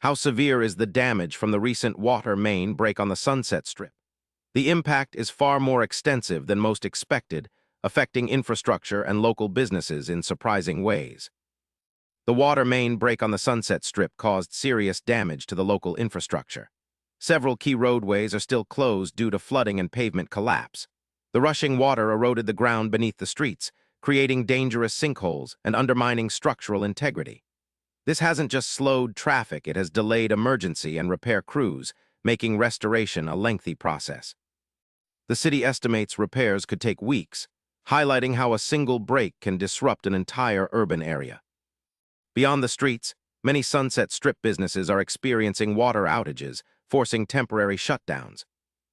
How severe is the damage from the recent water main break on the Sunset Strip? The impact is far more extensive than most expected, affecting infrastructure and local businesses in surprising ways. The water main break on the Sunset Strip caused serious damage to the local infrastructure. Several key roadways are still closed due to flooding and pavement collapse. The rushing water eroded the ground beneath the streets, creating dangerous sinkholes and undermining structural integrity. This hasn't just slowed traffic, it has delayed emergency and repair crews, making restoration a lengthy process. The city estimates repairs could take weeks, highlighting how a single break can disrupt an entire urban area. Beyond the streets, many Sunset Strip businesses are experiencing water outages, forcing temporary shutdowns.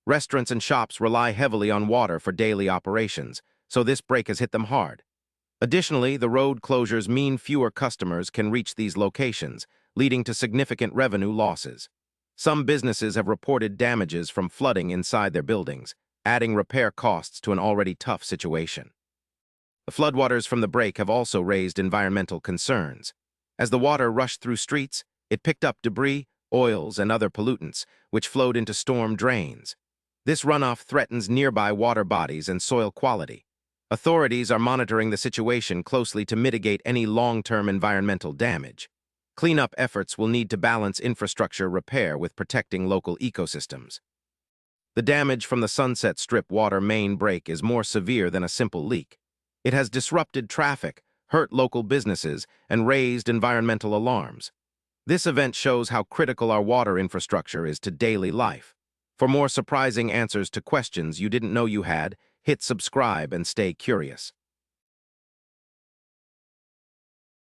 Restaurants and shops rely heavily on water for daily operations, so this break has hit them hard. Additionally, the road closures mean fewer customers can reach these locations, leading to significant revenue losses. Some businesses have reported damages from flooding inside their buildings, adding repair costs to an already tough situation. The floodwaters from the break have also raised environmental concerns. As the water rushed through streets, it picked up debris, oils, and other pollutants, which flowed into storm drains. This runoff threatens nearby water bodies and soil quality. Authorities are monitoring the situation closely to mitigate any long-term environmental damage. Cleanup efforts will need to balance infrastructure repair with protecting local ecosystems. The damage from the Sunset Strip water main break is more severe than a simple leak. It has disrupted traffic, hurt local businesses, and raised environmental alarms. This event shows how critical our water infrastructure is to daily life. For more surprising answers to questions you didn't know you had, hit subscribe and stay curious.